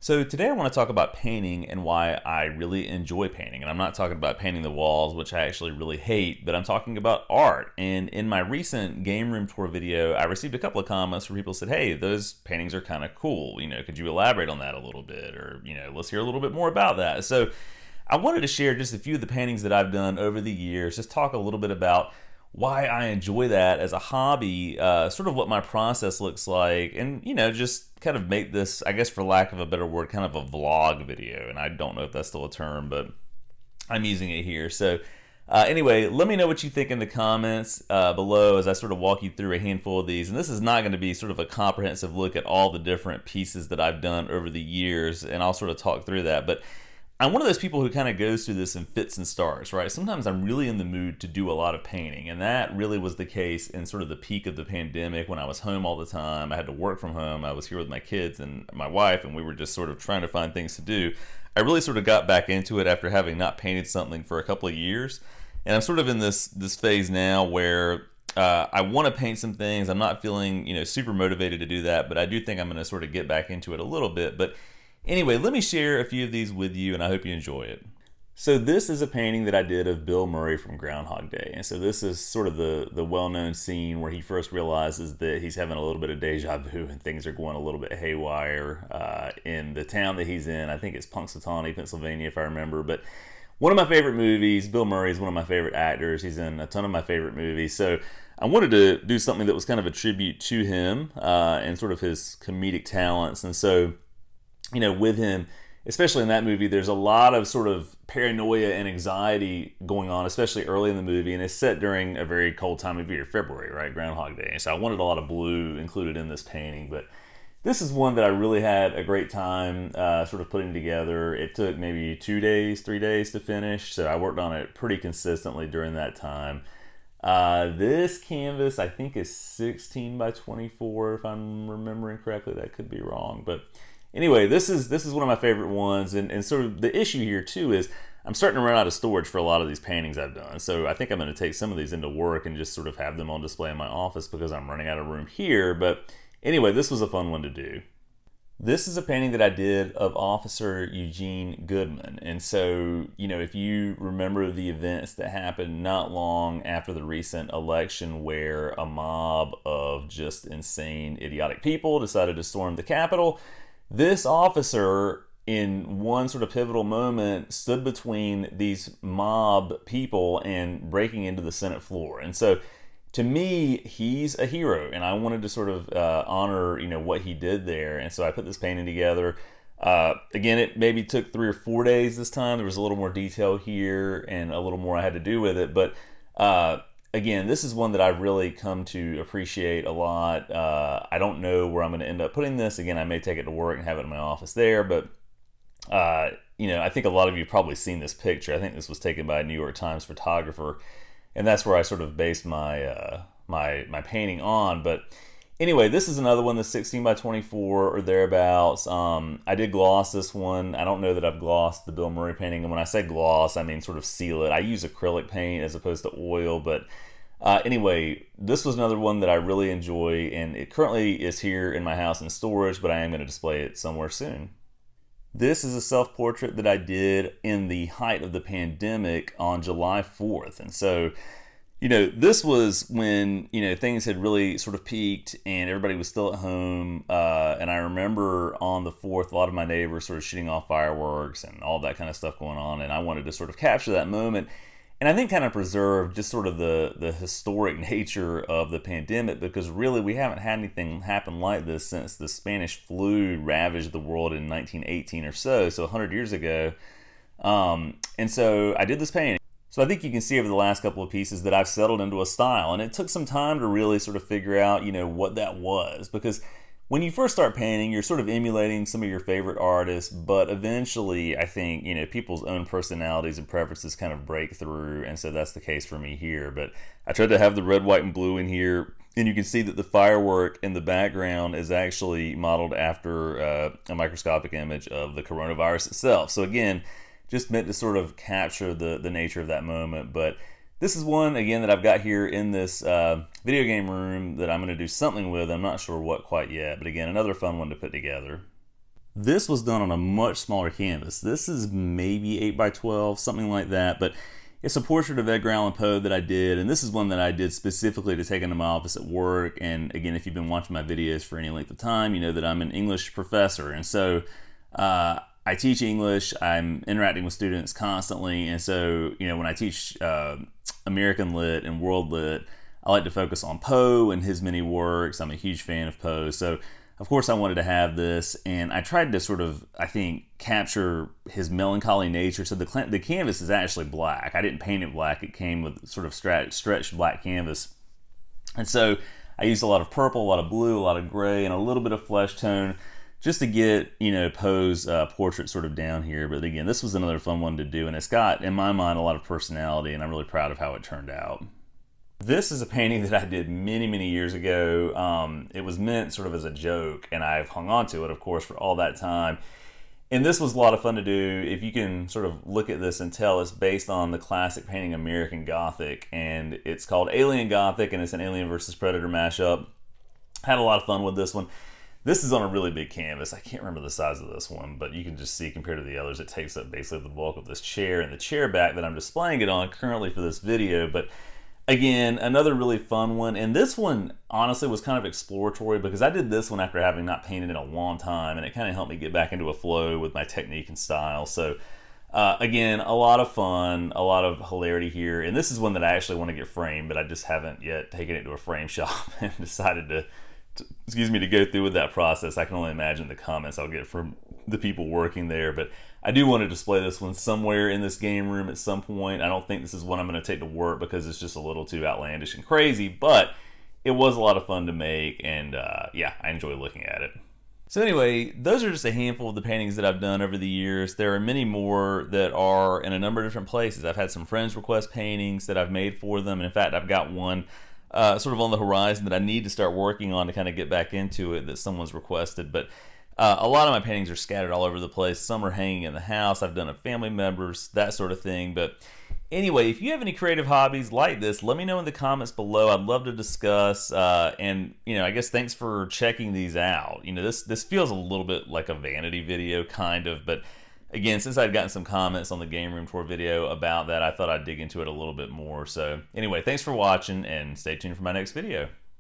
So today I want to talk about painting and why I really enjoy painting. And I'm not talking about painting the walls, which I actually really hate, but I'm talking about art. And in my recent game room tour video, I received a couple of comments where people said, "Hey, those paintings are kind of cool. Could you elaborate on that a little bit? Or, let's hear a little bit more about that." So I wanted to share just a few of the paintings that I've done over the years, just talk a little bit about why I enjoy that as a hobby, sort of what my process looks like, and just kind of make this, I guess for lack of a better word, kind of a vlog video. And I don't know if that's still a term, but I'm using it here. So anyway, let me know what you think in the comments below as I sort of walk you through a handful of these. And this is not going to be sort of a comprehensive look at all the different pieces that I've done over the years, and I'll sort of talk through that. But I'm one of those people who kind of goes through this in fits and starts, right? Sometimes I'm really in the mood to do a lot of painting, and that really was the case in sort of the peak of the pandemic when I was home all the time. I had to work from home. I was here with my kids and my wife, and we were just sort of trying to find things to do. I really sort of got back into it after having not painted something for a couple of years, and I'm sort of in this phase now where I want to paint some things. I'm not feeling super motivated to do that, but I do think I'm going to sort of get back into it a little bit. But anyway, let me share a few of these with you, and I hope you enjoy it. So this is a painting that I did of Bill Murray from Groundhog Day. And so this is sort of the well-known scene where he first realizes that he's having a little bit of deja vu and things are going a little bit haywire in the town that he's in. I think it's Punxsutawney, Pennsylvania, if I remember. But one of my favorite movies, Bill Murray is one of my favorite actors. He's in a ton of my favorite movies. So I wanted to do something that was kind of a tribute to him and sort of his comedic talents. And so with him, especially in that movie, there's a lot of sort of paranoia and anxiety going on, especially early in the movie, and it's set during a very cold time of year, February, right? Groundhog Day. And so I wanted a lot of blue included in this painting, but this is one that I really had a great time sort of putting together. It took maybe 2 days, 3 days to finish, so I worked on it pretty consistently during that time. This canvas, I think, is 16 by 24, if I'm remembering correctly. That could be wrong, but anyway, this is one of my favorite ones, and sort of the issue here too is I'm starting to run out of storage for a lot of these paintings I've done. So I think I'm going to take some of these into work and just sort of have them on display in my office because I'm running out of room here. But anyway, this was a fun one to do. This is a painting that I did of Officer Eugene Goodman. And so, if you remember the events that happened not long after the recent election where a mob of just insane, idiotic people decided to storm the Capitol, this officer, in one sort of pivotal moment, stood between these mob people and breaking into the Senate floor. And so, to me, he's a hero, and I wanted to sort of honor, what he did there. And so I put this painting together. Again, it maybe took 3 or 4 days this time. There was a little more detail here and a little more I had to do with it, but again, this is one that I've really come to appreciate a lot. I don't know where I'm going to end up putting this. Again, I may take it to work and have it in my office there, but I think a lot of you have probably seen this picture. I think this was taken by a New York Times photographer, and that's where I sort of based my my painting on. But anyway, this is another one that's 16 by 24 or thereabouts. I did gloss this one. I don't know that I've glossed the Bill Murray painting, and when I say gloss, I mean sort of seal it. I use acrylic paint as opposed to oil, but anyway, this was another one that I really enjoy, and it currently is here in my house in storage, but I am going to display it somewhere soon. This is a self-portrait that I did in the height of the pandemic on July 4th, and so this was when, things had really sort of peaked and everybody was still at home. And I remember on the 4th, a lot of my neighbors sort of shooting off fireworks and all that kind of stuff going on. And I wanted to sort of capture that moment. And I think kind of preserve just sort of the historic nature of the pandemic, because really we haven't had anything happen like this since the Spanish flu ravaged the world in 1918 or so 100 years ago. And so I did this painting. So I think you can see over the last couple of pieces that I've settled into a style, and it took some time to really sort of figure out, what that was, because when you first start painting, you're sort of emulating some of your favorite artists, but eventually I think, people's own personalities and preferences kind of break through, and so that's the case for me here. But I tried to have the red, white, and blue in here, and you can see that the firework in the background is actually modeled after a microscopic image of the coronavirus itself. So again, just meant to sort of capture the nature of that moment. But this is one, again, that I've got here in this video game room that I'm going to do something with. I'm not sure what quite yet, but again, another fun one to put together. This was done on a much smaller canvas. This is maybe 8 by 12, something like that, but it's a portrait of Edgar Allan Poe that I did, and this is one that I did specifically to take into my office at work. And again, if you've been watching my videos for any length of time, you know that I'm an English professor, and so I teach English. I'm interacting with students constantly, and so when I teach American Lit and World Lit, I like to focus on Poe and his many works. I'm a huge fan of Poe, so of course I wanted to have this, and I tried to sort of, I think, capture his melancholy nature. So the canvas is actually black. I didn't paint it black. It came with sort of stretched black canvas. And so I used a lot of purple, a lot of blue, a lot of gray, and a little bit of flesh tone just to get, Poe's portrait sort of down here. But again, this was another fun one to do, and it's got, in my mind, a lot of personality, and I'm really proud of how it turned out. This is a painting that I did many, many years ago. It was meant sort of as a joke, and I've hung on to it, of course, for all that time. And this was a lot of fun to do. If you can sort of look at this and tell, it's based on the classic painting American Gothic, and it's called Alien Gothic, and it's an Alien versus Predator mashup. Had a lot of fun with this one. This is on a really big canvas. I can't remember the size of this one, but you can just see compared to the others, it takes up basically the bulk of this chair and the chair back that I'm displaying it on currently for this video. But again, another really fun one, and this one honestly was kind of exploratory because I did this one after having not painted in a long time, and it kind of helped me get back into a flow with my technique and style. So again, a lot of fun, a lot of hilarity here, and this is one that I actually want to get framed, but I just haven't yet taken it to a frame shop and decided to go through with that process. I can only imagine the comments I'll get from the people working there, but I do want to display this one somewhere in this game room at some point. I don't think this is one I'm going to take to work because it's just a little too outlandish and crazy, but it was a lot of fun to make, and yeah, I enjoy looking at it. So anyway, those are just a handful of the paintings that I've done over the years. There are many more that are in a number of different places. I've had some friends request paintings that I've made for them, and in fact, I've got one sort of on the horizon that I need to start working on to kind of get back into it that someone's requested. But a lot of my paintings are scattered all over the place. Some are hanging in the house. I've done it family members, that sort of thing. But anyway, if you have any creative hobbies like this, let me know in the comments below. I'd love to discuss. And I guess thanks for checking these out. This feels a little bit like a vanity video, kind of, but again, since I'd gotten some comments on the Game Room Tour video about that, I thought I'd dig into it a little bit more. So anyway, thanks for watching, and stay tuned for my next video.